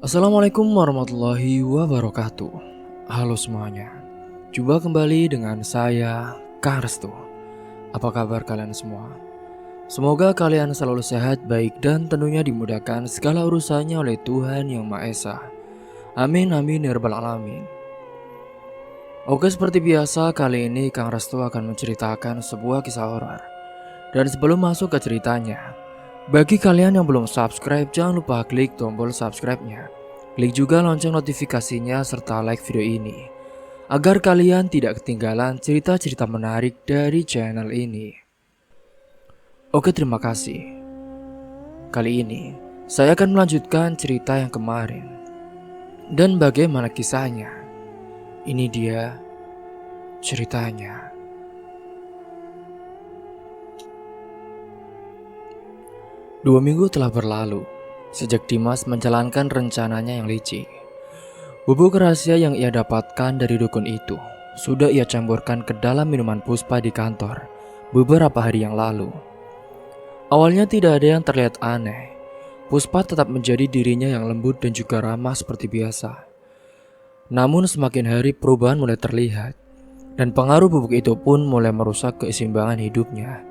Assalamualaikum warahmatullahi wabarakatuh. Halo semuanya. Jumpa kembali dengan saya, Kang Restu. Apa kabar kalian semua? Semoga kalian selalu sehat, baik, dan tentunya dimudahkan segala urusannya oleh Tuhan Yang Maha Esa. Amin amin ya rabbal alamin. Oke, seperti biasa kali ini Kang Restu akan menceritakan sebuah kisah horor. Dan sebelum masuk ke ceritanya, bagi kalian yang belum subscribe, jangan lupa klik tombol subscribe-nya. Klik juga lonceng notifikasinya serta like video ini, agar kalian tidak ketinggalan cerita-cerita menarik dari channel ini. Oke, terima kasih. Kali ini, saya akan melanjutkan cerita yang kemarin. Dan bagaimana kisahnya? Ini dia ceritanya. 2 minggu telah berlalu sejak Dimas menjalankan rencananya yang licik. Bubuk rahasia yang ia dapatkan dari dukun itu sudah ia campurkan ke dalam minuman Puspa di kantor beberapa hari yang lalu. Awalnya tidak ada yang terlihat aneh. Puspa tetap menjadi dirinya yang lembut dan juga ramah seperti biasa. Namun semakin hari perubahan mulai terlihat, dan pengaruh bubuk itu pun mulai merusak keseimbangan hidupnya.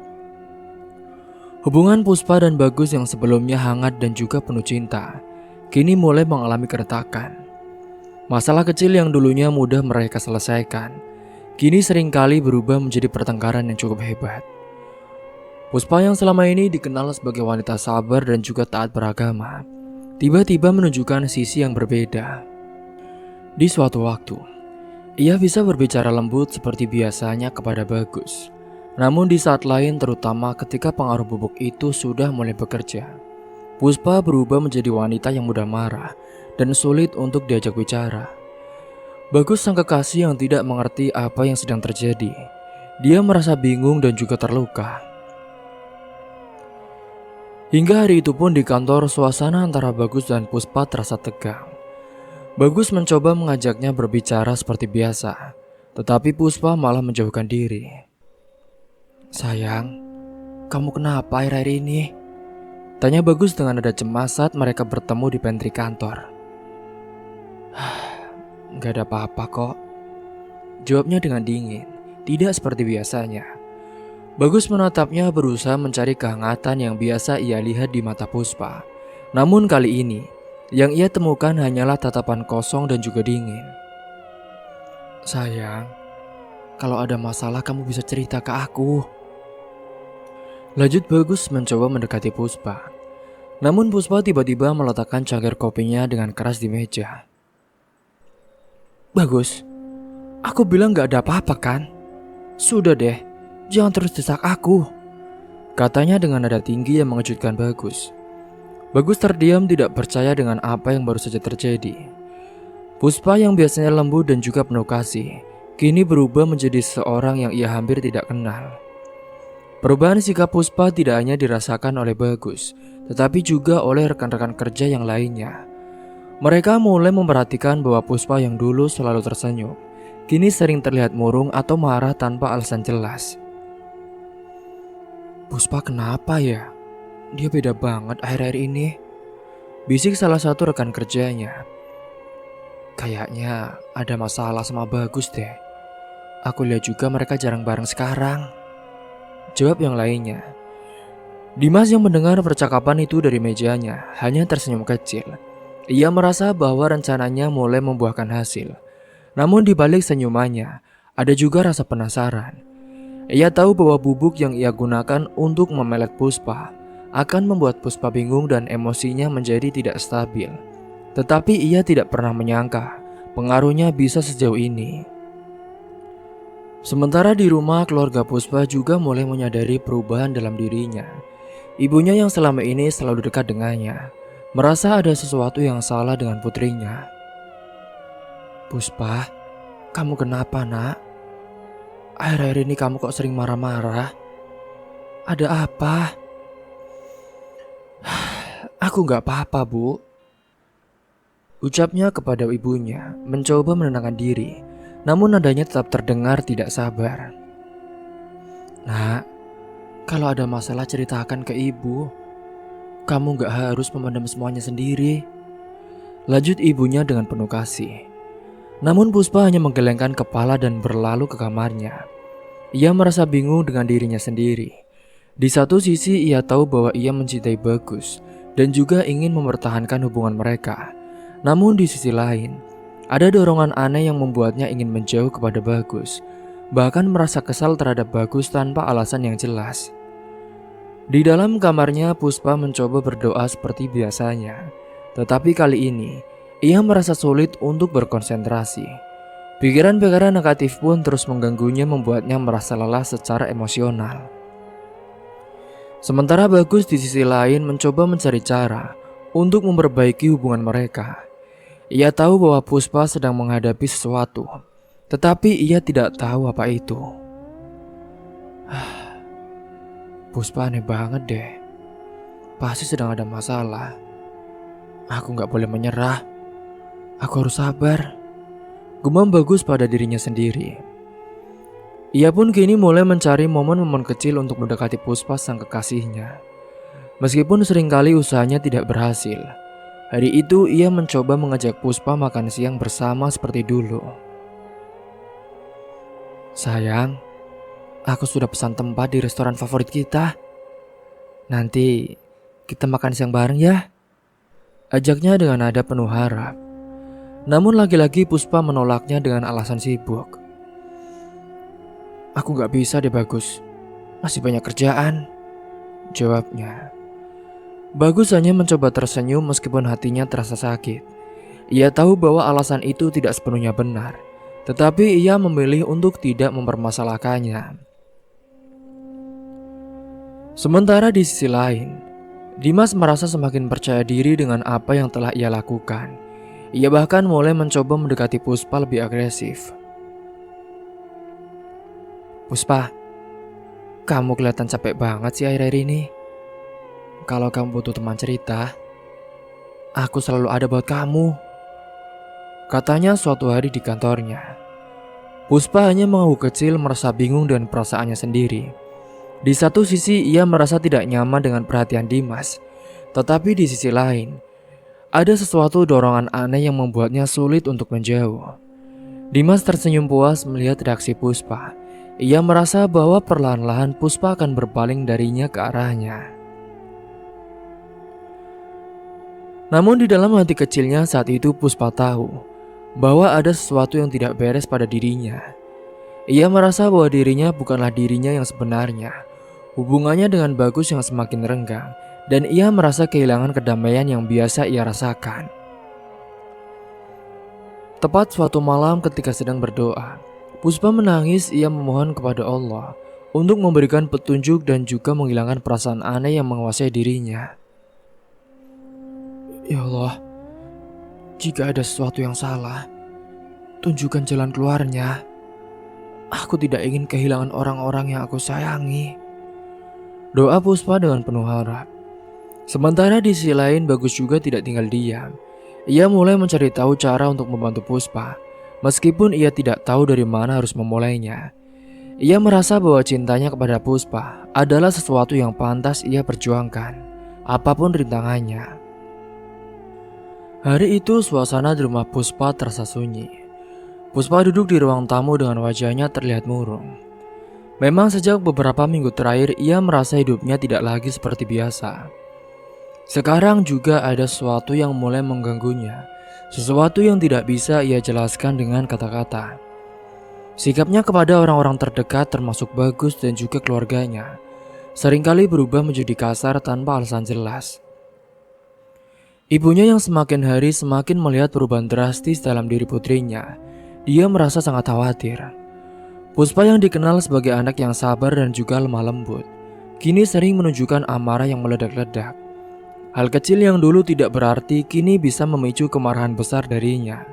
Hubungan Puspa dan Bagus yang sebelumnya hangat dan juga penuh cinta, kini mulai mengalami keretakan. Masalah kecil yang dulunya mudah mereka selesaikan, kini seringkali berubah menjadi pertengkaran yang cukup hebat. Puspa yang selama ini dikenal sebagai wanita sabar dan juga taat beragama, tiba-tiba menunjukkan sisi yang berbeda. Di suatu waktu, ia bisa berbicara lembut seperti biasanya kepada Bagus. Namun di saat lain, terutama ketika pengaruh bubuk itu sudah mulai bekerja, Puspa berubah menjadi wanita yang mudah marah dan sulit untuk diajak bicara. Bagus sang kekasih yang tidak mengerti apa yang sedang terjadi. Dia merasa bingung dan juga terluka. Hingga hari itu pun di kantor, suasana antara Bagus dan Puspa terasa tegang. Bagus mencoba mengajaknya berbicara seperti biasa, tetapi Puspa malah menjauhkan diri. "Sayang, kamu kenapa akhir-akhir ini?" tanya Bagus dengan nada cemas saat mereka bertemu di pantry kantor. "Gak ada apa-apa kok," jawabnya dengan dingin, tidak seperti biasanya. Bagus menatapnya, berusaha mencari kehangatan yang biasa ia lihat di mata Puspa. Namun kali ini, yang ia temukan hanyalah tatapan kosong dan juga dingin. "Sayang, kalau ada masalah kamu bisa cerita ke aku," lanjut Bagus mencoba mendekati Puspa. Namun Puspa tiba-tiba meletakkan cangkir kopinya dengan keras di meja. "Bagus, aku bilang gak ada apa-apa kan? Sudah deh, jangan terus desak aku," katanya dengan nada tinggi yang mengejutkan Bagus. Bagus terdiam, tidak percaya dengan apa yang baru saja terjadi. Puspa yang biasanya lembut dan juga penuh kasih, kini berubah menjadi seorang yang ia hampir tidak kenal. Perubahan sikap Puspa tidak hanya dirasakan oleh Bagus, tetapi juga oleh rekan-rekan kerja yang lainnya. Mereka mulai memperhatikan bahwa Puspa yang dulu selalu tersenyum, kini sering terlihat murung atau marah tanpa alasan jelas. "Puspa kenapa ya? Dia beda banget akhir-akhir ini," bisik salah satu rekan kerjanya. "Kayaknya ada masalah sama Bagus deh. Aku lihat juga mereka jarang bareng sekarang," jawab yang lainnya. Dimas yang mendengar percakapan itu dari mejanya hanya tersenyum kecil. Ia merasa bahwa rencananya mulai membuahkan hasil. Namun di balik senyumannya, ada juga rasa penasaran. Ia tahu bahwa bubuk yang ia gunakan untuk memelet Puspa akan membuat Puspa bingung dan emosinya menjadi tidak stabil. Tetapi ia tidak pernah menyangka pengaruhnya bisa sejauh ini. Sementara di rumah, keluarga Puspa juga mulai menyadari perubahan dalam dirinya. Ibunya yang selama ini selalu dekat dengannya merasa ada sesuatu yang salah dengan putrinya. "Puspa, kamu kenapa nak? Akhir-akhir ini kamu kok sering marah-marah? Ada apa?" "Aku gak apa-apa, Bu," ucapnya kepada ibunya, mencoba menenangkan diri. Namun nadanya tetap terdengar tidak sabar. "Nak, kalau ada masalah ceritakan ke ibu. Kamu gak harus memendam semuanya sendiri. lanjut ibunya dengan penuh kasih. Namun Puspa hanya menggelengkan kepala dan berlalu ke kamarnya. Ia merasa bingung dengan dirinya sendiri. Di satu sisi ia tahu bahwa ia mencintai Bagus dan juga ingin mempertahankan hubungan mereka. Namun di sisi lain, ada dorongan aneh yang membuatnya ingin menjauh kepada Bagus. Bahkan merasa kesal terhadap Bagus tanpa alasan yang jelas. Di dalam kamarnya Puspa mencoba berdoa seperti biasanya. Tetapi kali ini ia merasa sulit untuk berkonsentrasi. Pikiran-pikiran negatif pun terus mengganggunya, membuatnya merasa lelah secara emosional. Sementara Bagus di sisi lain mencoba mencari cara untuk memperbaiki hubungan mereka. Ia tahu bahwa Puspa sedang menghadapi sesuatu, tetapi ia tidak tahu apa itu. Puspa aneh banget deh. Pasti sedang ada masalah. Aku gak boleh menyerah. Aku harus sabar. Gumam Bagus pada dirinya sendiri. Ia pun kini mulai mencari momen-momen kecil untuk mendekati Puspa sang kekasihnya. Meskipun seringkali usahanya tidak berhasil, hari itu ia mencoba mengajak Puspa makan siang bersama seperti dulu. Sayang, aku sudah pesan tempat di restoran favorit kita. Nanti kita makan siang bareng ya. Ajaknya dengan nada penuh harap. Namun lagi-lagi Puspa menolaknya dengan alasan sibuk. Aku gak bisa deh Bagus, masih banyak kerjaan, jawabnya. Bagus hanya mencoba tersenyum meskipun hatinya terasa sakit. Ia tahu bahwa alasan itu tidak sepenuhnya benar, tetapi ia memilih untuk tidak mempermasalahkannya. Sementara di sisi lain, Dimas merasa semakin percaya diri dengan apa yang telah ia lakukan. Ia bahkan mulai mencoba mendekati Puspa lebih agresif. Puspa, kamu kelihatan capek banget sih akhir-akhir ini. Kalau kamu butuh teman cerita, aku selalu ada buat kamu, katanya suatu hari di kantornya. Puspa hanya mengangguk kecil, merasa bingung dengan perasaannya sendiri. Di satu sisi ia merasa tidak nyaman dengan perhatian Dimas, tetapi di sisi lain ada sesuatu dorongan aneh yang membuatnya sulit untuk menjauh. Dimas tersenyum puas melihat reaksi Puspa. Ia merasa bahwa perlahan-lahan Puspa akan berpaling darinya ke arahnya. Namun di dalam hati kecilnya saat itu Puspa tahu bahwa ada sesuatu yang tidak beres pada dirinya. Ia merasa bahwa dirinya bukanlah dirinya yang sebenarnya. Hubungannya dengan Bagus yang semakin renggang, dan ia merasa kehilangan kedamaian yang biasa ia rasakan. Tepat suatu malam ketika sedang berdoa, Puspa menangis. Ia memohon kepada Allah untuk memberikan petunjuk dan juga menghilangkan perasaan aneh yang menguasai dirinya. Ya Allah, jika ada sesuatu yang salah, tunjukkan jalan keluarnya. Aku tidak ingin kehilangan orang-orang yang aku sayangi. Doa Puspa dengan penuh harap. Sementara di sisi lain Bagus juga tidak tinggal diam. Ia mulai mencari tahu cara untuk membantu Puspa, meskipun ia tidak tahu dari mana harus memulainya. Ia merasa bahwa cintanya kepada Puspa adalah sesuatu yang pantas ia perjuangkan, apapun rintangannya. Hari itu suasana di rumah Puspa terasa sunyi. Puspa duduk di ruang tamu dengan wajahnya terlihat murung. Memang sejak beberapa minggu terakhir ia merasa hidupnya tidak lagi seperti biasa. Sekarang juga ada sesuatu yang mulai mengganggunya, sesuatu yang tidak bisa ia jelaskan dengan kata-kata. Sikapnya kepada orang-orang terdekat termasuk Bagus dan juga keluarganya seringkali berubah menjadi kasar tanpa alasan jelas. Ibunya yang semakin hari semakin melihat perubahan drastis dalam diri putrinya. Dia merasa sangat khawatir. Puspa yang dikenal sebagai anak yang sabar dan juga lemah lembut, kini sering menunjukkan amarah yang meledak-ledak. Hal kecil yang dulu tidak berarti kini bisa memicu kemarahan besar darinya.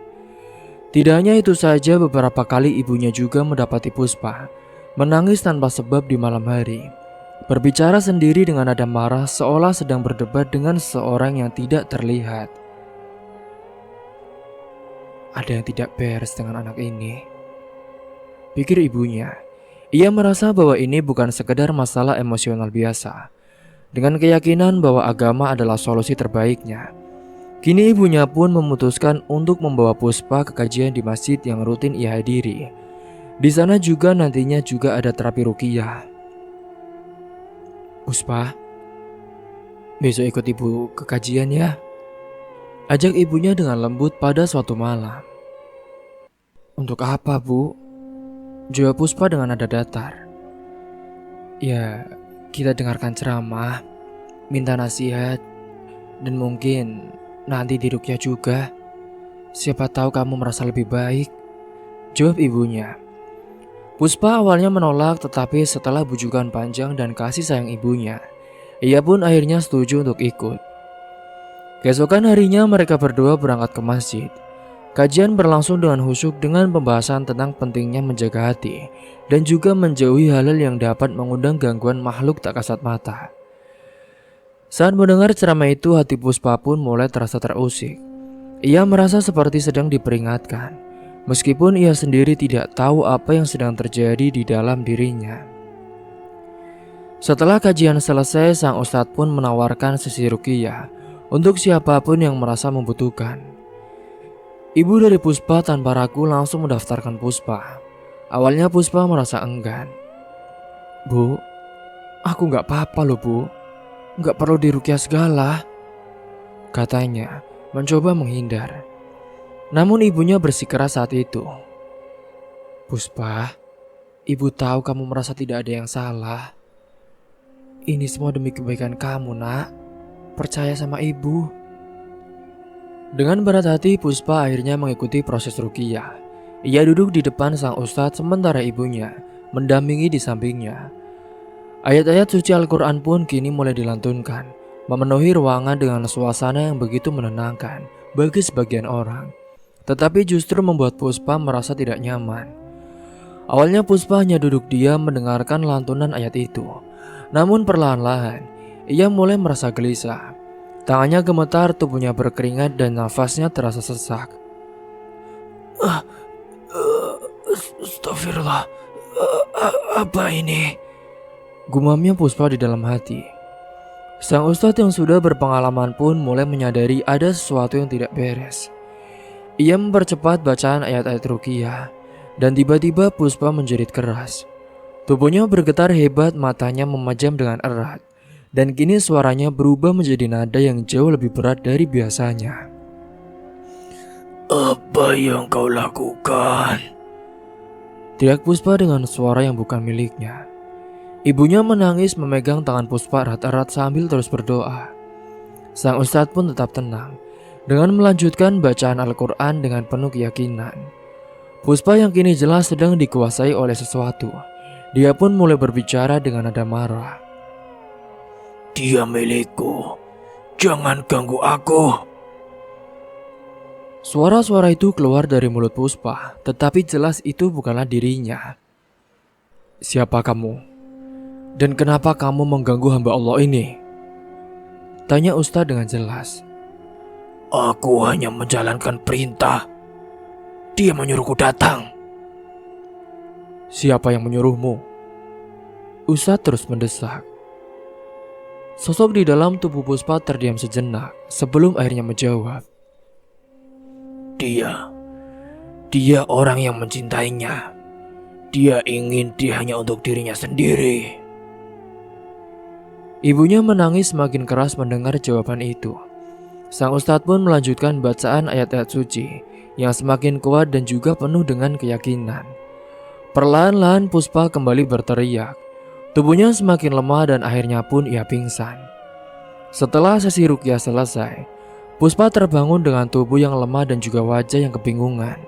Tidak hanya itu saja, beberapa kali ibunya juga mendapati Puspa menangis tanpa sebab di malam hari, berbicara sendiri dengan nada marah seolah sedang berdebat dengan seseorang yang tidak terlihat. Ada yang tidak beres dengan anak ini, pikir ibunya. Ia merasa bahwa ini bukan sekedar masalah emosional biasa. Dengan keyakinan bahwa agama adalah solusi terbaiknya, Kini ibunya pun memutuskan untuk membawa Puspa ke kajian di masjid yang rutin ia hadiri. Di sana juga nantinya juga ada terapi ruqyah. "Puspa, besok ikut ibu ke kajian ya," ajak ibunya dengan lembut pada suatu malam. "Untuk apa, Bu?" jawab Puspa dengan nada datar. "Ya, kita dengarkan ceramah, minta nasihat, dan mungkin nanti di ruqyah juga. Siapa tahu kamu merasa lebih baik," jawab ibunya. Puspa awalnya menolak, tetapi setelah bujukan panjang dan kasih sayang ibunya, ia pun akhirnya setuju untuk ikut. Keesokan harinya mereka berdua berangkat ke masjid. Kajian berlangsung dengan khusyuk dengan pembahasan tentang pentingnya menjaga hati dan juga menjauhi hal-hal yang dapat mengundang gangguan makhluk tak kasat mata. Saat mendengar ceramah itu, hati Puspa pun mulai terasa terusik. Ia merasa seperti sedang diperingatkan, meskipun ia sendiri tidak tahu apa yang sedang terjadi di dalam dirinya. Setelah kajian selesai, sang ustadz pun menawarkan sesi ruqyah untuk siapapun yang merasa membutuhkan. Ibu dari Puspa tanpa ragu langsung mendaftarkan Puspa. Awalnya Puspa merasa enggan. "Bu, aku gak apa-apa loh, Bu. Gak perlu diruqyah segala," katanya, mencoba menghindar. Namun ibunya bersikeras saat itu. "Puspa, ibu tahu kamu merasa tidak ada yang salah. Ini semua demi kebaikan kamu, Nak. Percaya sama ibu." Dengan berat hati, Puspa akhirnya mengikuti proses ruqyah. Ia duduk di depan sang ustadz sementara ibunya mendampingi di sampingnya. Ayat-ayat suci Al-Quran pun kini mulai dilantunkan, memenuhi ruangan dengan suasana yang begitu menenangkan bagi sebagian orang, tetapi justru membuat Puspa merasa tidak nyaman. Awalnya Puspa hanya duduk diam mendengarkan lantunan ayat itu, namun perlahan-lahan ia mulai merasa gelisah. Tangannya gemetar, tubuhnya berkeringat, dan nafasnya terasa sesak. "Astagfirullah, apa ini?" gumamnya Puspa di dalam hati. Sang ustadz yang sudah berpengalaman pun mulai menyadari ada sesuatu yang tidak beres. Ia mempercepat bacaan ayat-ayat ruqyah, dan tiba-tiba Puspa menjerit keras. Tubuhnya bergetar hebat, matanya memejam dengan erat. Dan kini suaranya berubah menjadi nada yang jauh lebih berat dari biasanya. "Apa yang kau lakukan?" teriak Puspa dengan suara yang bukan miliknya. Ibunya menangis memegang tangan Puspa erat-erat sambil terus berdoa. Sang ustadz pun tetap tenang dengan melanjutkan bacaan Al-Quran dengan penuh keyakinan. Puspa yang kini jelas sedang dikuasai oleh sesuatu. Dia pun mulai berbicara dengan nada marah. "Dia milikku, jangan ganggu aku." Suara-suara itu keluar dari mulut Puspa, tetapi jelas itu bukanlah dirinya. "Siapa kamu? Dan kenapa kamu mengganggu hamba Allah ini?" tanya Ustadz dengan jelas. "Aku hanya menjalankan perintah. Dia menyuruhku datang." "Siapa yang menyuruhmu?" Ustadz terus mendesak. Sosok di dalam tubuh Puspa terdiam sejenak sebelum akhirnya menjawab. Dia orang yang mencintainya. Dia ingin dia hanya untuk dirinya sendiri." Ibunya menangis semakin keras mendengar jawaban itu. Sang ustadz pun melanjutkan bacaan ayat-ayat suci yang semakin kuat dan juga penuh dengan keyakinan. Perlahan-lahan Puspa kembali berteriak. Tubuhnya semakin lemah dan akhirnya pun ia pingsan. Setelah sesi ruqyah selesai, Puspa terbangun dengan tubuh yang lemah dan juga wajah yang kebingungan.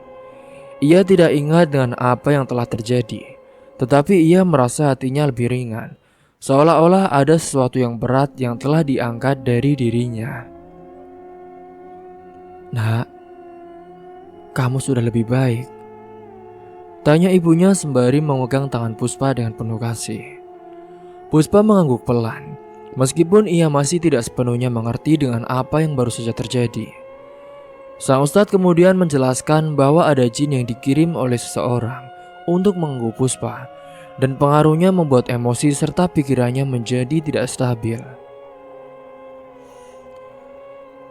Ia tidak ingat dengan apa yang telah terjadi, tetapi ia merasa hatinya lebih ringan, seolah-olah ada sesuatu yang berat yang telah diangkat dari dirinya. "Nak, kamu sudah lebih baik?" tanya ibunya sembari memegang tangan Puspa dengan penuh kasih. Puspa mengangguk pelan, meskipun ia masih tidak sepenuhnya mengerti dengan apa yang baru saja terjadi. Sang ustadz kemudian menjelaskan bahwa ada jin yang dikirim oleh seseorang untuk mengganggu Puspa, dan pengaruhnya membuat emosi serta pikirannya menjadi tidak stabil.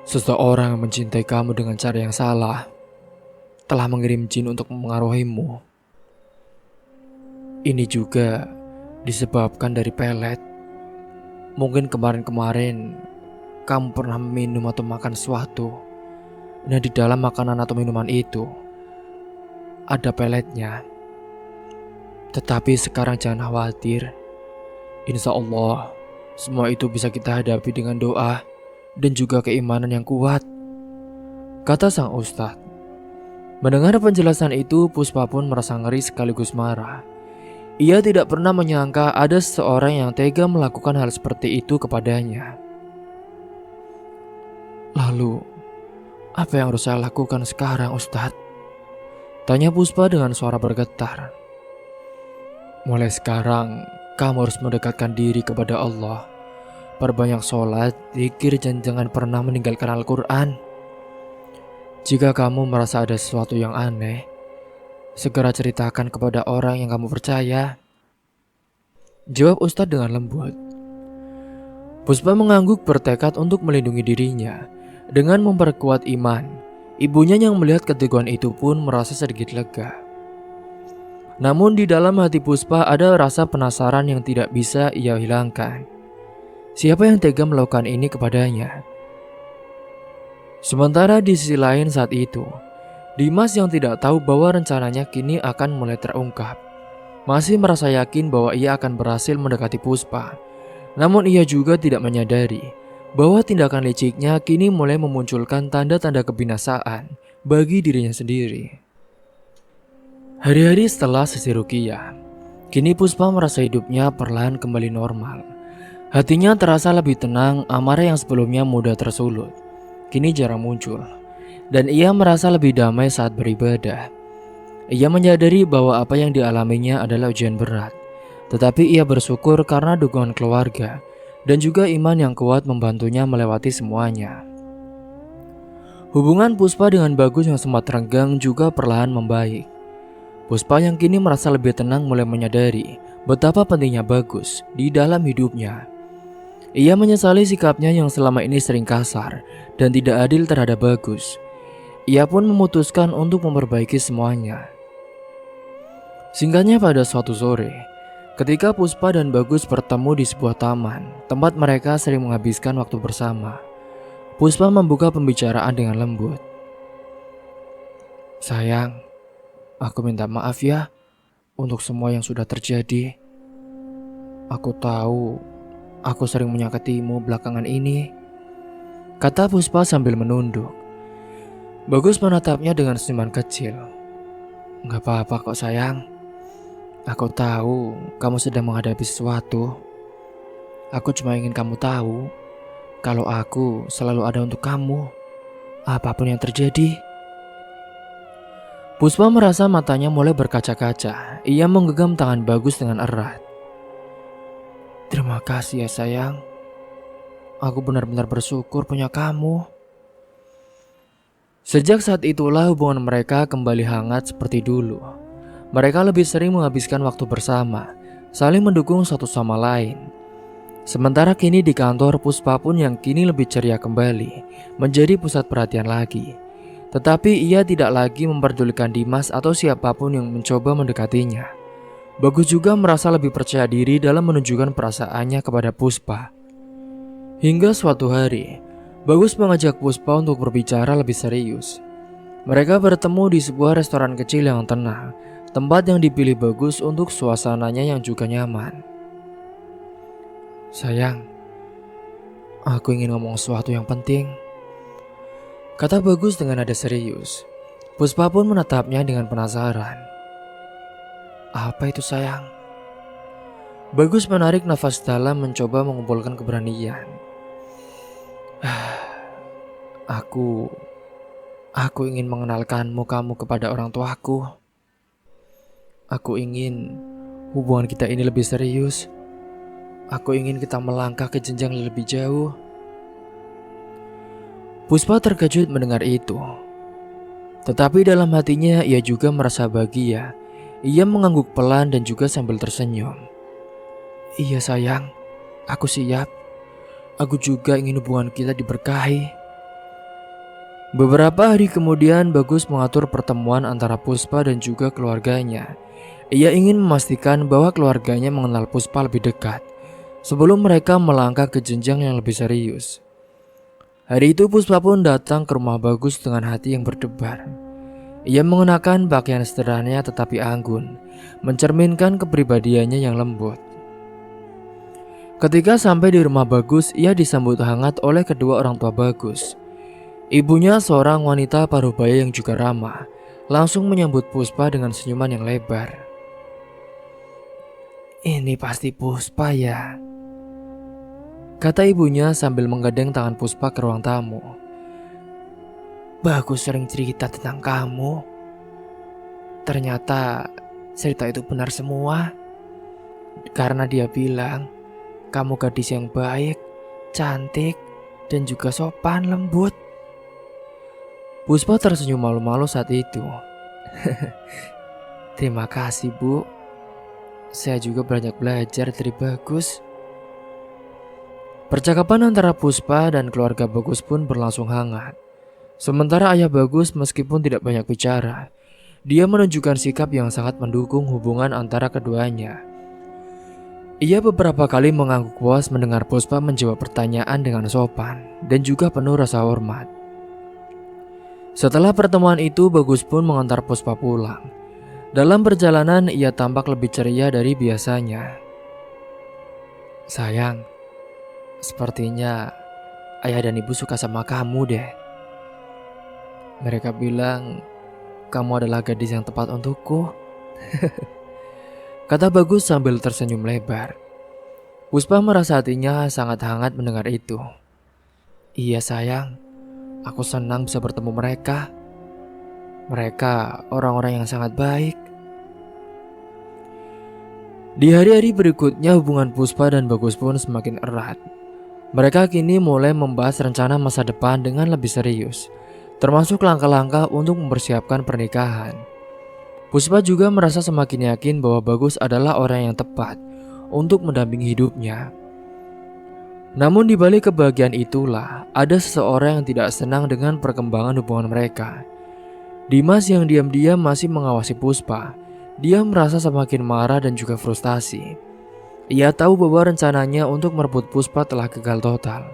Seseorang yang mencintai kamu dengan cara yang salah telah mengirim jin untuk memengaruhimu. Ini juga disebabkan dari pelet. Mungkin kemarin-kemarin kamu pernah minum atau makan sesuatu, dan di dalam makanan atau minuman itu ada peletnya. Tetapi sekarang jangan khawatir. Insya Allah semua itu bisa kita hadapi dengan doa dan juga keimanan yang kuat, kata sang ustadz. Mendengar penjelasan itu, Puspa pun merasa ngeri sekaligus marah. Ia tidak pernah menyangka ada seseorang yang tega melakukan hal seperti itu kepadanya. Lalu, apa yang harus saya lakukan sekarang, Ustadz? Tanya Puspa dengan suara bergetar. Mulai sekarang, kamu harus mendekatkan diri kepada Allah. Perbanyak sholat, zikir, dan jangan pernah meninggalkan Al-Quran. Jika kamu merasa ada sesuatu yang aneh, segera ceritakan kepada orang yang kamu percaya, jawab Ustadz dengan lembut. Puspa mengangguk bertekad untuk melindungi dirinya dengan memperkuat iman. Ibunya yang melihat keteguhan itu pun merasa sedikit lega. Namun di dalam hati Puspa ada rasa penasaran yang tidak bisa ia hilangkan. Siapa yang tega melakukan ini kepadanya? Sementara di sisi lain saat itu, Dimas yang tidak tahu bahwa rencananya kini akan mulai terungkap, masih merasa yakin bahwa ia akan berhasil mendekati Puspa. Namun ia juga tidak menyadari bahwa tindakan liciknya kini mulai memunculkan tanda-tanda kebinasaan bagi dirinya sendiri. Hari-hari setelah sesi ruqyah, kini Puspa merasa hidupnya perlahan kembali normal. Hatinya terasa lebih tenang, amarah yang sebelumnya mudah tersulut kini jarang muncul, dan ia merasa lebih damai saat beribadah. Ia menyadari bahwa apa yang dialaminya adalah ujian berat, tetapi ia bersyukur karena dukungan keluarga dan juga iman yang kuat membantunya melewati semuanya. Hubungan Puspa dengan Bagus yang sempat renggang juga perlahan membaik. Puspa yang kini merasa lebih tenang mulai menyadari betapa pentingnya Bagus di dalam hidupnya. Ia menyesali sikapnya yang selama ini sering kasar dan tidak adil terhadap Bagus. Ia pun memutuskan untuk memperbaiki semuanya. Singkatnya, pada suatu sore, ketika Puspa dan Bagus bertemu di sebuah taman, tempat mereka sering menghabiskan waktu bersama, Puspa membuka pembicaraan dengan lembut. Sayang, aku minta maaf ya untuk semua yang sudah terjadi. Aku tahu aku sering menyakitimu belakangan ini, kata Puspa sambil menunduk. Bagus menatapnya dengan senyuman kecil. Gak apa-apa kok sayang. Aku tahu kamu sedang menghadapi sesuatu. Aku cuma ingin kamu tahu kalau aku selalu ada untuk kamu, apapun yang terjadi. Puspa merasa matanya mulai berkaca-kaca. Ia menggenggam tangan Bagus dengan erat. Terima kasih ya sayang. Aku benar-benar bersyukur punya kamu. Sejak saat itulah hubungan mereka kembali hangat seperti dulu. Mereka lebih sering menghabiskan waktu bersama, saling mendukung satu sama lain. Sementara kini di kantor, Puspa pun yang kini lebih ceria kembali, menjadi pusat perhatian lagi. Tetapi ia tidak lagi memperdulikan Dimas atau siapapun yang mencoba mendekatinya. Bagus juga merasa lebih percaya diri dalam menunjukkan perasaannya kepada Puspa. Hingga suatu hari, Bagus mengajak Puspa untuk berbicara lebih serius. Mereka bertemu di sebuah restoran kecil yang tenang, tempat yang dipilih Bagus untuk suasananya yang juga nyaman. Sayang, aku ingin ngomong sesuatu yang penting, kata Bagus dengan nada serius. Puspa pun menatapnya dengan penasaran. Apa itu sayang? Bagus menarik nafas dalam mencoba mengumpulkan keberanian. Aku ingin mengenalkanmu kamu kepada orang tuaku. Aku ingin hubungan kita ini lebih serius. Aku ingin kita melangkah ke jenjang lebih jauh. Puspa terkejut mendengar itu. Tetapi dalam hatinya ia juga merasa bahagia. Ia mengangguk pelan dan juga sambil tersenyum. Iya sayang, aku siap. Aku juga ingin hubungan kita diberkahi. Beberapa hari kemudian Bagus mengatur pertemuan antara Puspa dan juga keluarganya. Ia ingin memastikan bahwa keluarganya mengenal Puspa lebih dekat sebelum mereka melangkah ke jenjang yang lebih serius. Hari itu Puspa pun datang ke rumah Bagus dengan hati yang berdebar. Ia mengenakan pakaian sederhana tetapi anggun, mencerminkan kepribadiannya yang lembut. Ketika sampai di rumah Bagus, ia disambut hangat oleh kedua orang tua Bagus. Ibunya seorang wanita parubaya yang juga ramah, langsung menyambut Puspa dengan senyuman yang lebar. "Ini pasti Puspa ya?" kata ibunya sambil menggandeng tangan Puspa ke ruang tamu. "Bagus sering cerita tentang kamu. Ternyata cerita itu benar semua. Karena dia bilang kamu gadis yang baik, cantik, dan juga sopan lembut." Puspa tersenyum malu-malu saat itu. "Terima kasih, Bu. Saya juga banyak belajar dari Bagus." Percakapan antara Puspa dan keluarga Bagus pun berlangsung hangat. Sementara ayah Bagus meskipun tidak banyak bicara, dia menunjukkan sikap yang sangat mendukung hubungan antara keduanya. Ia beberapa kali mengangguk puas mendengar Puspa menjawab pertanyaan dengan sopan dan juga penuh rasa hormat. Setelah pertemuan itu, Bagus pun mengantar Puspa pulang. Dalam perjalanan, ia tampak lebih ceria dari biasanya. "Sayang, sepertinya ayah dan ibu suka sama kamu deh. Mereka bilang kamu adalah gadis yang tepat untukku," kata Bagus sambil tersenyum lebar. Puspa merasa hatinya sangat hangat mendengar itu. "Iya sayang, aku senang bisa bertemu mereka. Mereka orang-orang yang sangat baik." Di hari-hari berikutnya hubungan Puspa dan Bagus pun semakin erat. Mereka kini mulai membahas rencana masa depan dengan lebih serius, termasuk langkah-langkah untuk mempersiapkan pernikahan. Puspa juga merasa semakin yakin bahwa Bagus adalah orang yang tepat untuk mendampingi hidupnya. Namun di balik kebahagiaan itulah, ada seseorang yang tidak senang dengan perkembangan hubungan mereka. Dimas yang diam-diam masih mengawasi Puspa. Dia merasa semakin marah dan juga frustasi. Ia tahu bahwa rencananya untuk merebut Puspa telah gagal total.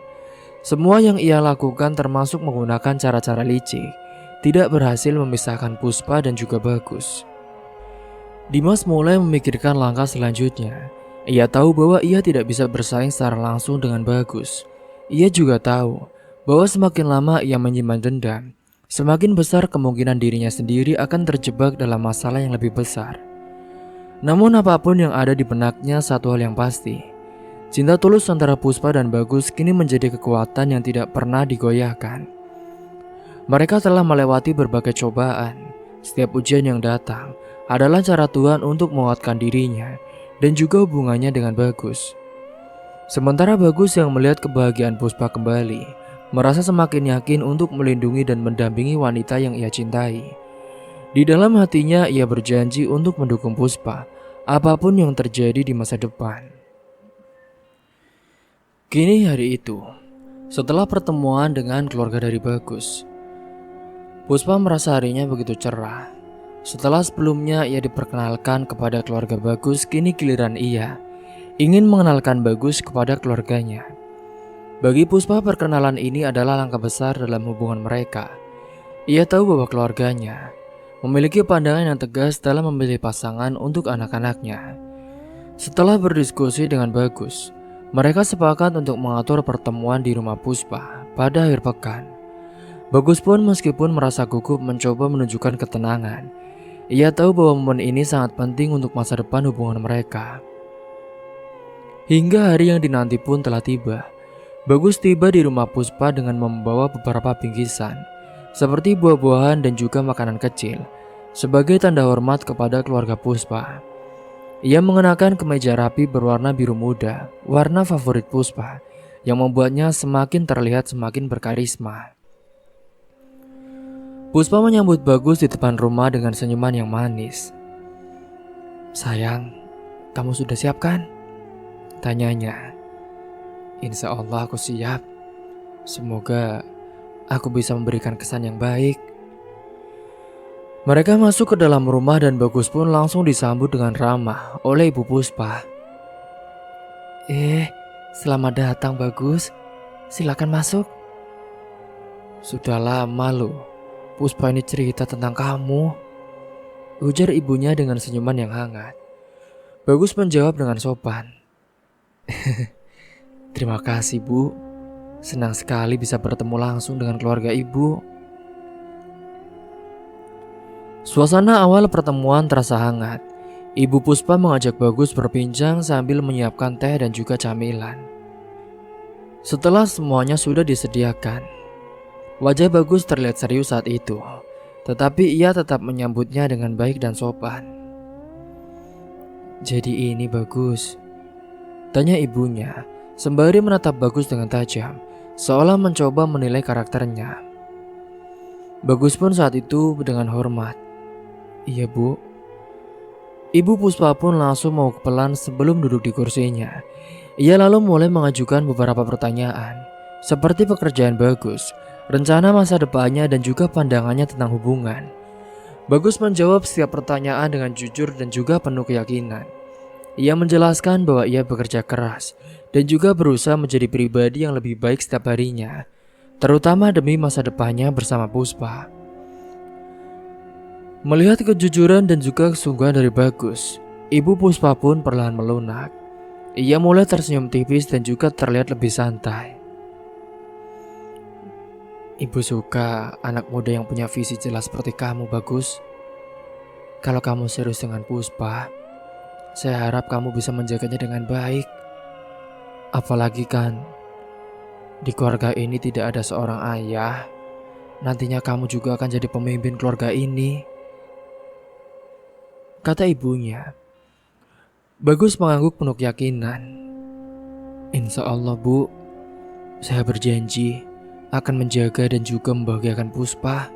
Semua yang ia lakukan termasuk menggunakan cara-cara licik, tidak berhasil memisahkan Puspa dan juga Bagus. Dimas mulai memikirkan langkah selanjutnya. Ia tahu bahwa ia tidak bisa bersaing secara langsung dengan Bagus. Ia juga tahu bahwa semakin lama ia menyimpan dendam, semakin besar kemungkinan dirinya sendiri akan terjebak dalam masalah yang lebih besar. Namun apapun yang ada di benaknya, satu hal yang pasti, cinta tulus antara Puspa dan Bagus kini menjadi kekuatan yang tidak pernah digoyahkan. Mereka telah melewati berbagai cobaan. Setiap ujian yang datang adalah cara Tuhan untuk menguatkan dirinya dan juga hubungannya dengan Bagus. Sementara Bagus yang melihat kebahagiaan Puspa kembali, merasa semakin yakin untuk melindungi dan mendampingi wanita yang ia cintai. Di dalam hatinya ia berjanji untuk mendukung Puspa apapun yang terjadi di masa depan. Kini hari itu, setelah pertemuan dengan keluarga dari Bagus, Puspa merasa harinya begitu cerah. Setelah sebelumnya ia diperkenalkan kepada keluarga Bagus, kini giliran ia ingin mengenalkan Bagus kepada keluarganya. Bagi Puspa, perkenalan ini adalah langkah besar dalam hubungan mereka. Ia tahu bahwa keluarganya memiliki pandangan yang tegas dalam memilih pasangan untuk anak-anaknya. Setelah berdiskusi dengan Bagus, mereka sepakat untuk mengatur pertemuan di rumah Puspa pada akhir pekan. Bagus pun meskipun merasa gugup mencoba menunjukkan ketenangan. Ia tahu bahwa momen ini sangat penting untuk masa depan hubungan mereka. Hingga hari yang dinanti pun telah tiba. Bagus tiba di rumah Puspa dengan membawa beberapa bingkisan, seperti buah-buahan dan juga makanan kecil, sebagai tanda hormat kepada keluarga Puspa. Ia mengenakan kemeja rapi berwarna biru muda, warna favorit Puspa, yang membuatnya semakin terlihat semakin berkarisma. Puspa menyambut Bagus di depan rumah dengan senyuman yang manis. "Sayang, kamu sudah siap kan?" tanyanya. "Insya Allah aku siap. Semoga aku bisa memberikan kesan yang baik. Mereka masuk ke dalam rumah dan Bagus pun langsung disambut dengan ramah oleh Ibu Puspa. Selamat datang Bagus, silakan masuk. Sudah lama loh, Puspa ini cerita tentang kamu, ujar ibunya dengan senyuman yang hangat. Bagus menjawab dengan sopan. Terima kasih Bu, senang sekali bisa bertemu langsung dengan keluarga ibu. Suasana awal pertemuan terasa hangat. Ibu Puspa mengajak Bagus berbincang sambil menyiapkan teh dan juga camilan. Setelah semuanya sudah disediakan, wajah Bagus terlihat serius saat itu, tetapi ia tetap menyambutnya dengan baik dan sopan. Jadi ini Bagus? Tanya ibunya, sembari menatap Bagus dengan tajam, seolah mencoba menilai karakternya. Bagus pun saat itu dengan hormat. Iya Bu. Ibu Puspa pun langsung mau ke pelan sebelum duduk di kursinya. Ia lalu mulai mengajukan beberapa pertanyaan, seperti pekerjaan Bagus, rencana masa depannya dan juga pandangannya tentang hubungan. Bagus menjawab setiap pertanyaan dengan jujur dan juga penuh keyakinan. Ia menjelaskan bahwa ia bekerja keras dan juga berusaha menjadi pribadi yang lebih baik setiap harinya, terutama demi masa depannya bersama Puspa. Melihat kejujuran dan juga kesungguhan dari Bagus, Ibu Puspa pun perlahan melunak. Ia mulai tersenyum tipis dan juga terlihat lebih santai. Ibu suka anak muda yang punya visi jelas seperti kamu, Bagus. Kalau kamu serius dengan Puspa, saya harap kamu bisa menjaganya dengan baik. Apalagi kan, di keluarga ini tidak ada seorang ayah. Nantinya kamu juga akan jadi pemimpin keluarga ini, kata ibunya. Bagus mengangguk penuh keyakinan. Insya Allah Bu, saya berjanji akan menjaga dan juga membahagiakan Puspa.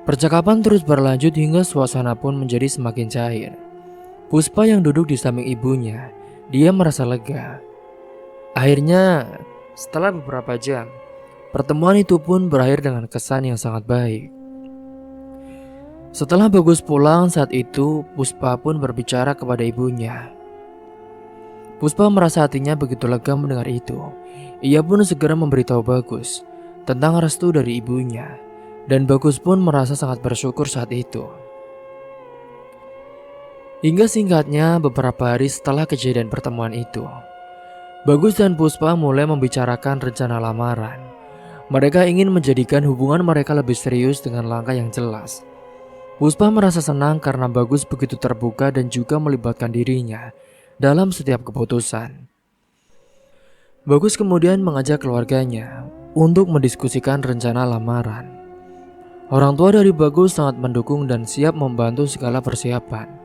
Percakapan terus berlanjut hingga suasana pun menjadi semakin cair. Puspa yang duduk di samping ibunya, dia merasa lega. Akhirnya, setelah beberapa jam, pertemuan itu pun berakhir dengan kesan yang sangat baik. Setelah Bagus pulang saat itu, Puspa pun berbicara kepada ibunya. Puspa merasa hatinya begitu lega mendengar itu. Ia pun segera memberitahu Bagus tentang restu dari ibunya, dan Bagus pun merasa sangat bersyukur saat itu. Hingga singkatnya beberapa hari setelah kejadian pertemuan itu, Bagus dan Puspa mulai membicarakan rencana lamaran. Mereka ingin menjadikan hubungan mereka lebih serius dengan langkah yang jelas. Puspa merasa senang karena Bagus begitu terbuka dan juga melibatkan dirinya dalam setiap keputusan. Bagus kemudian mengajak keluarganya untuk mendiskusikan rencana lamaran. Orang tua dari Bagus sangat mendukung dan siap membantu segala persiapan.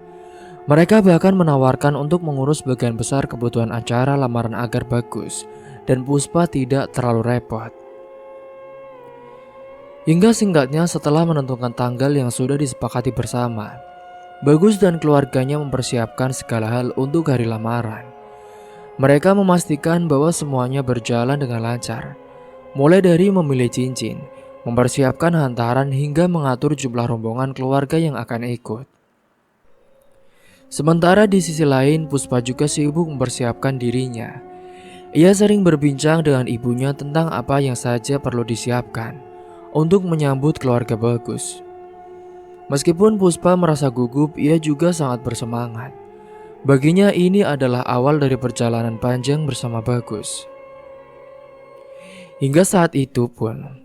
Mereka bahkan menawarkan untuk mengurus bagian besar kebutuhan acara lamaran agar Bagus dan Puspa tidak terlalu repot. Hingga singkatnya setelah menentukan tanggal yang sudah disepakati bersama, Bagus dan keluarganya mempersiapkan segala hal untuk hari lamaran. Mereka memastikan bahwa semuanya berjalan dengan lancar, mulai dari memilih cincin, mempersiapkan hantaran hingga mengatur jumlah rombongan keluarga yang akan ikut. Sementara di sisi lain, Puspa juga sibuk mempersiapkan dirinya. Ia sering berbincang dengan ibunya tentang apa yang saja perlu disiapkan untuk menyambut keluarga Bagus. Meskipun Puspa merasa gugup, ia juga sangat bersemangat. Baginya ini adalah awal dari perjalanan panjang bersama Bagus. Hingga saat itu pun,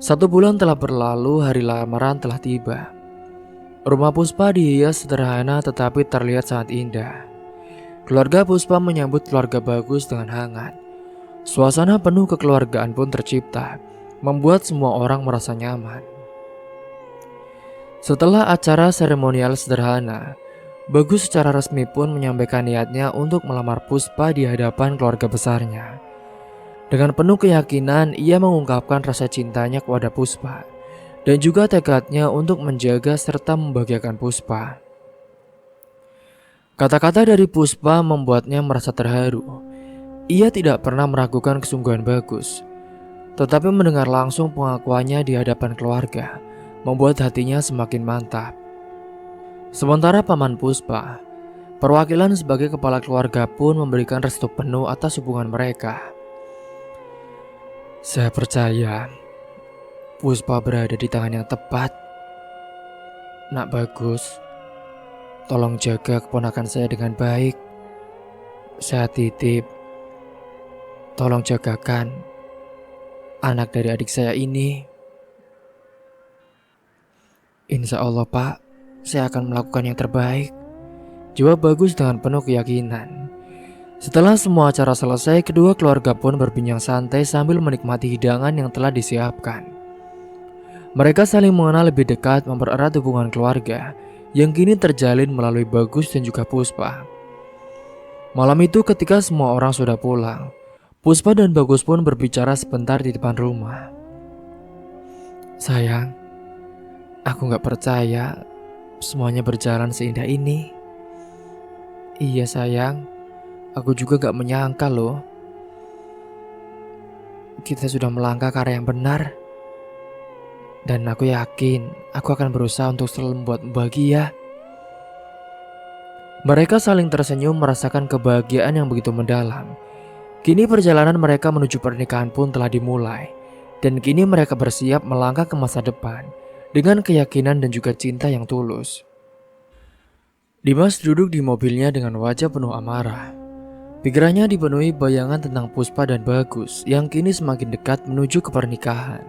1 bulan telah berlalu, hari lamaran telah tiba. Rumah Puspa dihias sederhana tetapi terlihat sangat indah. Keluarga Puspa menyambut keluarga Bagus dengan hangat. Suasana penuh kekeluargaan pun tercipta, membuat semua orang merasa nyaman. Setelah acara seremonial sederhana, Bagus secara resmi pun menyampaikan niatnya untuk melamar Puspa di hadapan keluarga besarnya. Dengan penuh keyakinan, ia mengungkapkan rasa cintanya kepada Puspa dan juga tekadnya untuk menjaga serta membahagiakan Puspa. Kata-kata dari Puspa membuatnya merasa terharu. Ia tidak pernah meragukan kesungguhan Bagus. Tetapi mendengar langsung pengakuannya di hadapan keluarga membuat hatinya semakin mantap. Sementara Paman Puspa, perwakilan sebagai kepala keluarga pun memberikan restu penuh atas hubungan mereka. Saya percaya Puspa berada di tangan yang tepat. Nak Bagus, tolong jaga keponakan saya dengan baik. Saya titip, tolong jagakan anak dari adik saya ini. Insya Allah Pak, saya akan melakukan yang terbaik, jawab Bagus dengan penuh keyakinan. Setelah semua acara selesai, kedua keluarga pun berbincang santai sambil menikmati hidangan yang telah disiapkan. Mereka saling mengenal lebih dekat, mempererat hubungan keluarga yang kini terjalin melalui Bagus dan juga Puspa. Malam itu ketika semua orang sudah pulang, Puspa dan Bagus pun berbicara sebentar di depan rumah. Sayang, aku gak percaya semuanya berjalan seindah ini. Iya sayang, aku juga gak menyangka loh. Kita sudah melangkah ke arah yang benar. Dan aku yakin aku akan berusaha untuk selalu membuatmu bahagia. Mereka saling tersenyum merasakan kebahagiaan yang begitu mendalam. Kini perjalanan mereka menuju pernikahan pun telah dimulai. Dan kini mereka bersiap melangkah ke masa depan dengan keyakinan dan juga cinta yang tulus. Dimas duduk di mobilnya dengan wajah penuh amarah. Pikirannya dipenuhi bayangan tentang Puspa dan Bagus yang kini semakin dekat menuju ke pernikahan.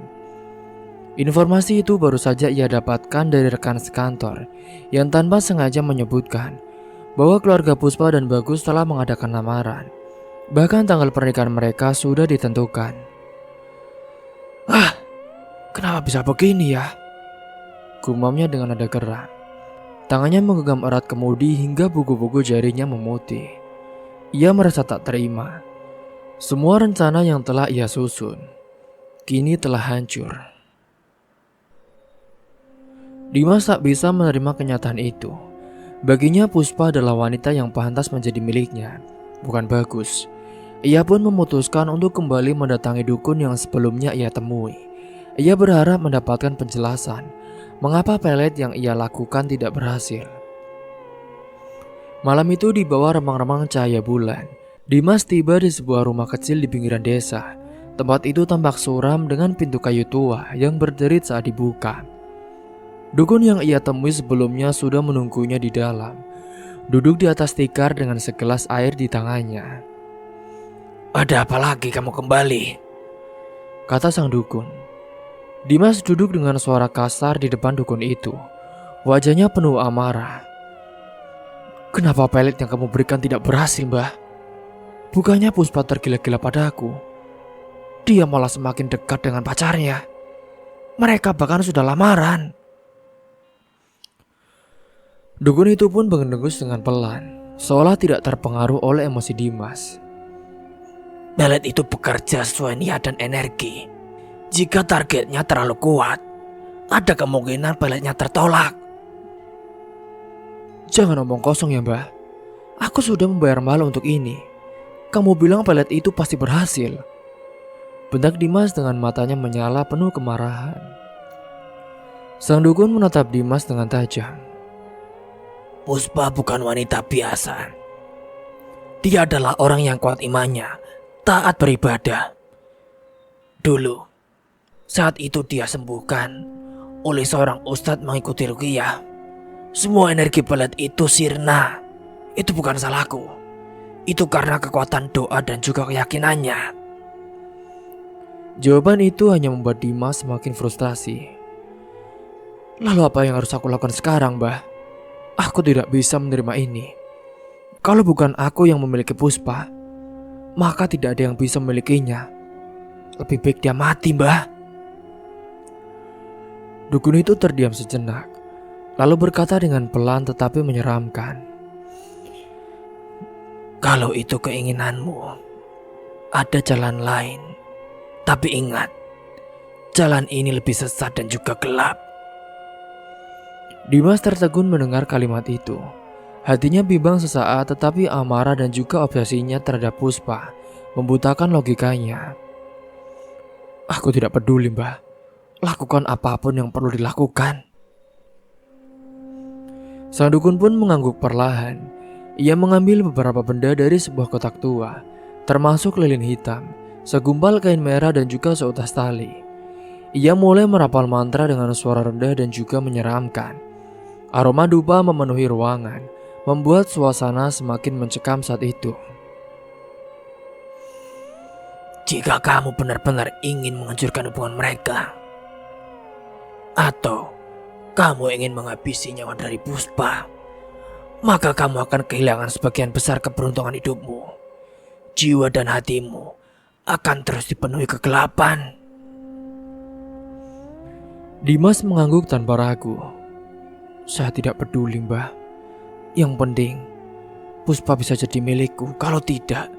Informasi itu baru saja ia dapatkan dari rekan sekantor yang tanpa sengaja menyebutkan bahwa keluarga Puspa dan Bagus telah mengadakan lamaran. Bahkan tanggal pernikahan mereka sudah ditentukan. Kenapa bisa begini ya? Gumamnya dengan nada gerak. Tangannya menggenggam erat kemudi hingga buku-buku jarinya memutih. Ia merasa tak terima. Semua rencana yang telah ia susun kini telah hancur. Dimas tak bisa menerima kenyataan itu. Baginya Puspa adalah wanita yang pantas menjadi miliknya, bukan Bagus. Ia pun memutuskan untuk kembali mendatangi dukun yang sebelumnya ia temui. Ia berharap mendapatkan penjelasan mengapa pelet yang ia lakukan tidak berhasil. Malam itu di bawah remang-remang cahaya bulan, Dimas tiba di sebuah rumah kecil di pinggiran desa. Tempat itu tampak suram dengan pintu kayu tua yang berderit saat dibuka. Dukun yang ia temui sebelumnya sudah menunggunya di dalam, duduk di atas tikar dengan segelas air di tangannya. "Ada apa lagi kamu kembali?" kata sang dukun. Dimas duduk dengan suara kasar di depan dukun itu. Wajahnya penuh amarah. "Kenapa pelet yang kamu berikan tidak berhasil, Mbah? Bukannya Puspa tergila-gila padaku. Dia malah semakin dekat dengan pacarnya. Mereka bahkan sudah lamaran." Dukun itu pun mengendengus dengan pelan, seolah tidak terpengaruh oleh emosi Dimas. "Pelet itu bekerja sesuai niat dan energi. Jika targetnya terlalu kuat, ada kemungkinan peletnya tertolak." "Jangan omong kosong ya Mbah. Aku sudah membayar mahal untuk ini. Kamu bilang pelet itu pasti berhasil." Bentak Dimas dengan matanya menyala penuh kemarahan. Sang dukun menatap Dimas dengan tajam. "Puspa bukan wanita biasa. Dia adalah orang yang kuat imannya, taat beribadah. Dulu, saat itu dia sembuhkan oleh seorang ustadz mengikuti ruqyah. Semua energi pelet itu sirna. Itu bukan salahku. Itu karena kekuatan doa dan juga keyakinannya." Jawaban itu hanya membuat Dimas semakin frustasi. "Lalu apa yang harus aku lakukan sekarang, Mbah? Aku tidak bisa menerima ini. Kalau bukan aku yang memiliki Puspa, maka tidak ada yang bisa memilikinya. Lebih baik dia mati, Mbah." Dukun itu terdiam sejenak, lalu berkata dengan pelan tetapi menyeramkan. "Kalau itu keinginanmu, ada jalan lain. Tapi ingat, jalan ini lebih sesat dan juga gelap." Dimas tertegun mendengar kalimat itu. Hatinya bimbang sesaat, tetapi amarah dan juga obsesinya terhadap Puspa membutakan logikanya. Aku tidak peduli, Mbah. Lakukan apapun yang perlu dilakukan. Sang dukun pun mengangguk perlahan. Ia mengambil beberapa benda dari sebuah kotak tua, termasuk lilin hitam, segumpal kain merah dan juga seutas tali. Ia mulai merapal mantra dengan suara rendah dan juga menyeramkan. Aroma dupa memenuhi ruangan, membuat suasana semakin mencekam saat itu. Jika kamu benar-benar ingin menghancurkan hubungan mereka, atau kamu ingin menghabisi nyawa dari Puspa, maka kamu akan kehilangan sebagian besar keberuntungan hidupmu. Jiwa dan hatimu akan terus dipenuhi kegelapan. Dimas mengangguk tanpa ragu. Saya tidak peduli, Mbah. Yang penting Puspa bisa jadi milikku. Kalau tidak,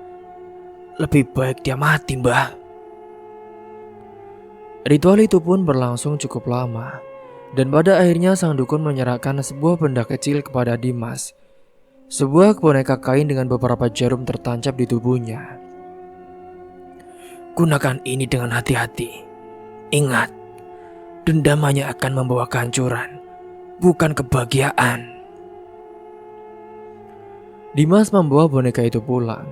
lebih baik dia mati, Mbah. Ritual itu pun berlangsung cukup lama, dan pada akhirnya sang dukun menyerahkan sebuah benda kecil kepada Dimas. Sebuah boneka kain dengan beberapa jarum tertancap di tubuhnya. Gunakan ini dengan hati-hati. Ingat, dendam hanya akan membawa kehancuran, bukan kebahagiaan. Dimas membawa boneka itu pulang.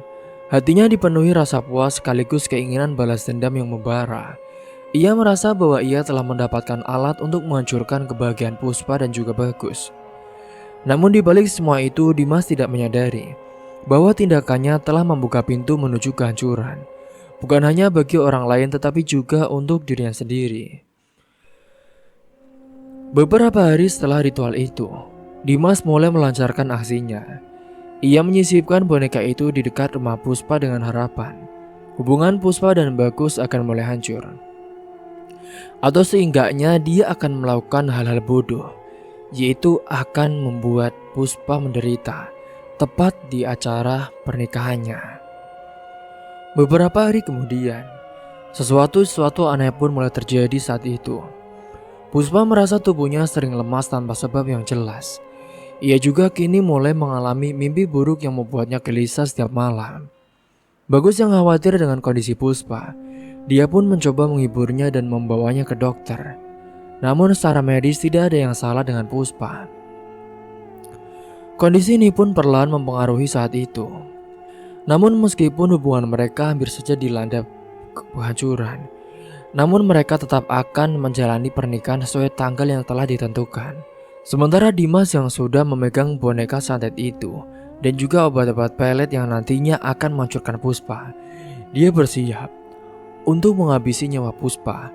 Hatinya dipenuhi rasa puas sekaligus keinginan balas dendam yang membara. Ia merasa bahwa ia telah mendapatkan alat untuk menghancurkan kebahagiaan Puspa dan juga Bagus. Namun di balik semua itu, Dimas tidak menyadari bahwa tindakannya telah membuka pintu menuju kehancuran. Bukan hanya bagi orang lain tetapi juga untuk dirinya sendiri. Beberapa hari setelah ritual itu, Dimas mulai melancarkan aksinya. Ia menyisipkan boneka itu di dekat rumah Puspa dengan harapan hubungan Puspa dan Bagus akan mulai hancur. Atau seenggaknya dia akan melakukan hal-hal bodoh, yaitu akan membuat Puspa menderita tepat di acara pernikahannya. Beberapa hari kemudian, sesuatu aneh pun mulai terjadi saat itu. Puspa merasa tubuhnya sering lemas tanpa sebab yang jelas. Ia juga kini mulai mengalami mimpi buruk yang membuatnya gelisah setiap malam. Bagus yang khawatir dengan kondisi Puspa, dia pun mencoba menghiburnya dan membawanya ke dokter. Namun secara medis tidak ada yang salah dengan Puspa. Kondisi ini pun perlahan mempengaruhi saat itu. Namun meskipun hubungan mereka hampir saja dilanda kehancuran, namun mereka tetap akan menjalani pernikahan sesuai tanggal yang telah ditentukan. Sementara Dimas yang sudah memegang boneka santet itu dan juga obat-obat pelet yang nantinya akan menghancurkan Puspa, dia bersiap untuk menghabisi nyawa Puspa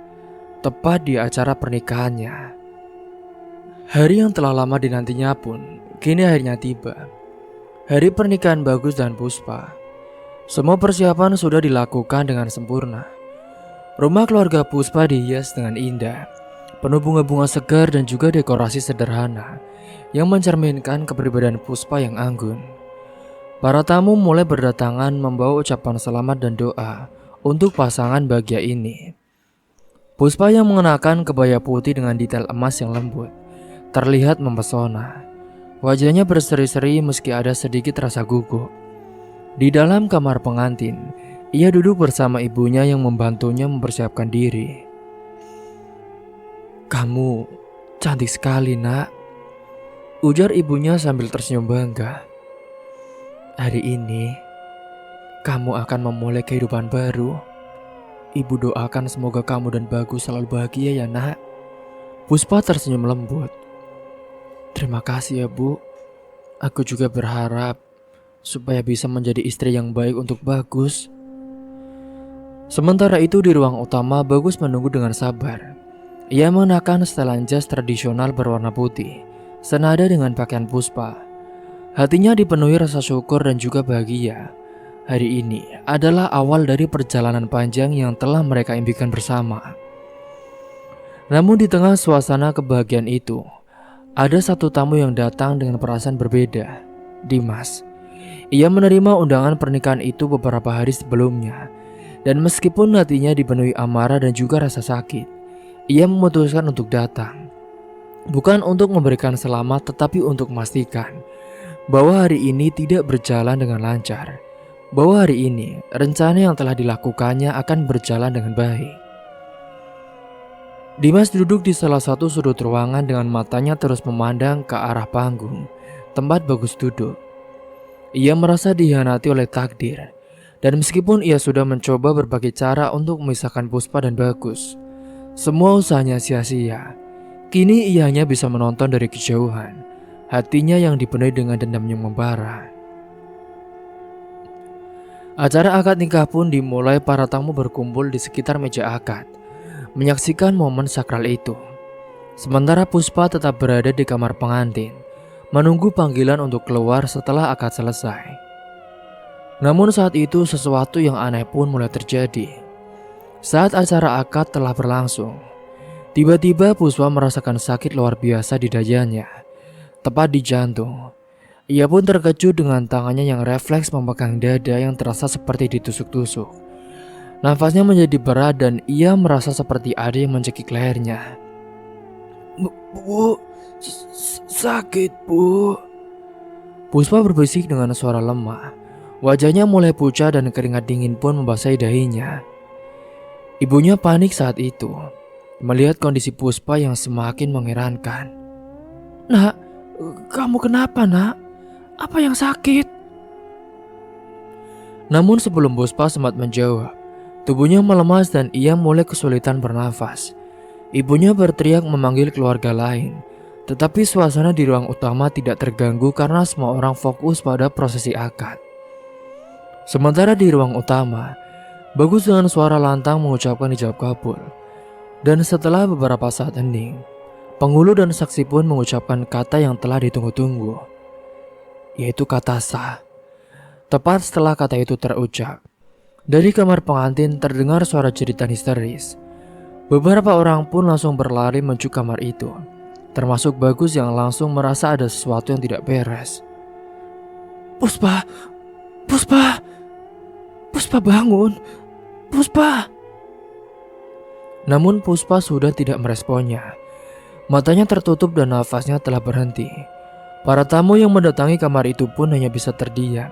tepat di acara pernikahannya. Hari yang telah lama dinantinya pun kini akhirnya tiba. Hari pernikahan Bagus dan Puspa. Semua persiapan sudah dilakukan dengan sempurna. Rumah keluarga Puspa dihias dengan indah, penuh bunga-bunga segar dan juga dekorasi sederhana yang mencerminkan kepribadian Puspa yang anggun. Para tamu mulai berdatangan membawa ucapan selamat dan doa untuk pasangan bahagia ini. Puspa yang mengenakan kebaya putih dengan detail emas yang lembut terlihat mempesona. Wajahnya berseri-seri meski ada sedikit rasa gugup. Di dalam kamar pengantin, ia duduk bersama ibunya yang membantunya mempersiapkan diri. "Kamu cantik sekali, Nak," ujar ibunya sambil tersenyum bangga. "Hari ini kamu akan memulai kehidupan baru. Ibu doakan semoga kamu dan Bagus selalu bahagia ya, Nak." Puspa tersenyum lembut. "Terima kasih ya, Bu. Aku juga berharap supaya bisa menjadi istri yang baik untuk Bagus." Sementara itu di ruang utama, Bagus menunggu dengan sabar. Ia mengenakan setelan jas tradisional berwarna putih, senada dengan pakaian Puspa. Hatinya dipenuhi rasa syukur dan juga bahagia. Hari ini adalah awal dari perjalanan panjang yang telah mereka impikan bersama. Namun di tengah suasana kebahagiaan itu, ada satu tamu yang datang dengan perasaan berbeda, Dimas. Ia menerima undangan pernikahan itu beberapa hari sebelumnya, dan meskipun hatinya dipenuhi amarah dan juga rasa sakit, ia memutuskan untuk datang. Bukan untuk memberikan selamat, tetapi untuk memastikan bahwa hari ini tidak berjalan dengan lancar. Bahwa hari ini rencana yang telah dilakukannya akan berjalan dengan baik. Dimas duduk di salah satu sudut ruangan dengan matanya terus memandang ke arah panggung, tempat Bagus duduk. Ia merasa dihianati oleh takdir, dan meskipun ia sudah mencoba berbagai cara untuk memisahkan Puspa dan Bagus, semua usahanya sia-sia. Kini ia hanya bisa menonton dari kejauhan, hatinya yang dipenuhi dengan dendam yang membara. Acara akad nikah pun dimulai. Para tamu berkumpul di sekitar meja akad, menyaksikan momen sakral itu. Sementara Puspa tetap berada di kamar pengantin, menunggu panggilan untuk keluar setelah akad selesai. Namun saat itu sesuatu yang aneh pun mulai terjadi. Saat acara akad telah berlangsung, tiba-tiba Puspa merasakan sakit luar biasa di dadanya, tepat di jantung. Ia pun terkejut dengan tangannya yang refleks memegang dada yang terasa seperti ditusuk-tusuk. Nafasnya menjadi berat dan ia merasa seperti ada yang mencekik lehernya. Bu, sakit bu. Puspa berbisik dengan suara lemah. Wajahnya mulai pucat dan keringat dingin pun membasahi dahinya. Ibunya panik saat itu, melihat kondisi Puspa yang semakin mengherankan. Nak, kamu kenapa nak? Apa yang sakit? Namun sebelum Puspa sempat menjawab, tubuhnya melemas dan ia mulai kesulitan bernafas. Ibunya berteriak memanggil keluarga lain, tetapi suasana di ruang utama tidak terganggu karena semua orang fokus pada prosesi akad. Sementara di ruang utama, Bagus dengan suara lantang mengucapkan ijab kabul. Dan setelah beberapa saat hening, penghulu dan saksi pun mengucapkan kata yang telah ditunggu-tunggu, yaitu kata sah. Tepat setelah kata itu terucap, dari kamar pengantin terdengar suara jeritan histeris. Beberapa orang pun langsung berlari menuju kamar itu, termasuk Bagus yang langsung merasa ada sesuatu yang tidak beres. Puspa, Puspa, Puspa bangun, Puspa. Namun Puspa sudah tidak meresponnya. Matanya tertutup dan nafasnya telah berhenti. Para tamu yang mendatangi kamar itu pun hanya bisa terdiam.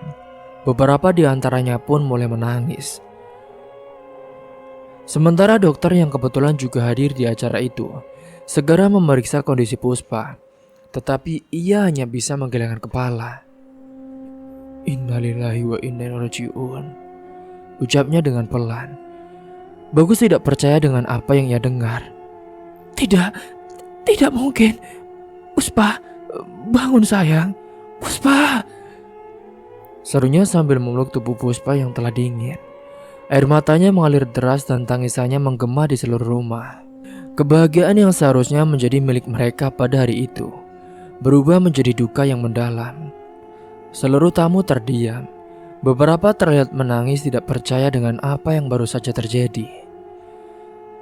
Beberapa di antaranya pun mulai menangis. Sementara dokter yang kebetulan juga hadir di acara itu segera memeriksa kondisi Puspa, tetapi ia hanya bisa menggelengkan kepala. Innalillahi wa inna ilaihi raji'un, ucapnya dengan pelan. Bagus tidak percaya dengan apa yang ia dengar. Tidak mungkin. Puspa, bangun sayang. Puspa, serunya sambil memeluk tubuh Puspa yang telah dingin. Air matanya mengalir deras dan tangisannya menggema di seluruh rumah. Kebahagiaan yang seharusnya menjadi milik mereka pada hari itu berubah menjadi duka yang mendalam. Seluruh tamu terdiam. Beberapa terlihat menangis tidak percaya dengan apa yang baru saja terjadi.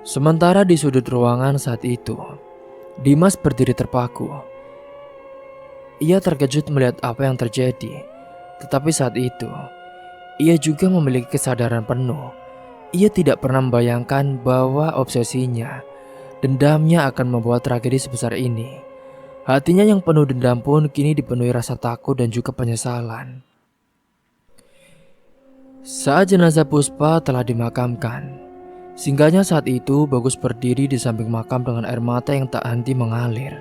Sementara di sudut ruangan saat itu, Dimas berdiri terpaku. Ia terkejut melihat apa yang terjadi. Tetapi saat itu, ia juga memiliki kesadaran penuh. Ia tidak pernah membayangkan bahwa obsesinya, dendamnya akan membawa tragedi sebesar ini. Hatinya yang penuh dendam pun kini dipenuhi rasa takut dan juga penyesalan. Saat jenazah Puspa telah dimakamkan, singkatnya saat itu Bagus berdiri di samping makam dengan air mata yang tak henti mengalir.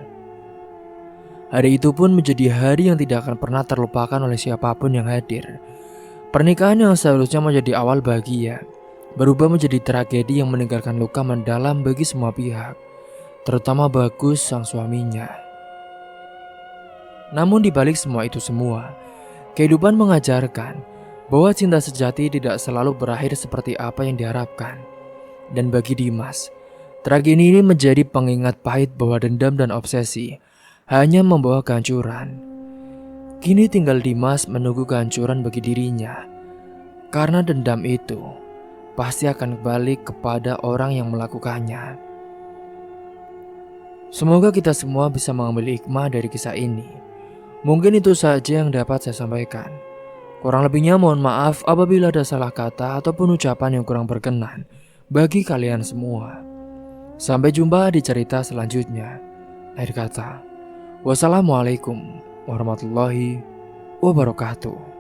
Hari itu pun menjadi hari yang tidak akan pernah terlupakan oleh siapapun yang hadir. Pernikahan yang seharusnya menjadi awal bahagia berubah menjadi tragedi yang meninggalkan luka mendalam bagi semua pihak, terutama Bagus sang suaminya. Namun di balik semua itu semua, kehidupan mengajarkan bahwa cinta sejati tidak selalu berakhir seperti apa yang diharapkan. Dan bagi Dimas, tragedi ini menjadi pengingat pahit bahwa dendam dan obsesi hanya membawa kehancuran. Kini tinggal Dimas menunggu kehancuran bagi dirinya, karena dendam itu pasti akan kembali kepada orang yang melakukannya. Semoga kita semua bisa mengambil hikmah dari kisah ini. Mungkin itu saja yang dapat saya sampaikan. Kurang lebihnya mohon maaf apabila ada salah kata ataupun ucapan yang kurang berkenan bagi kalian semua. Sampai jumpa di cerita selanjutnya. Akhir kata, wassalamualaikum warahmatullahi wabarakatuh.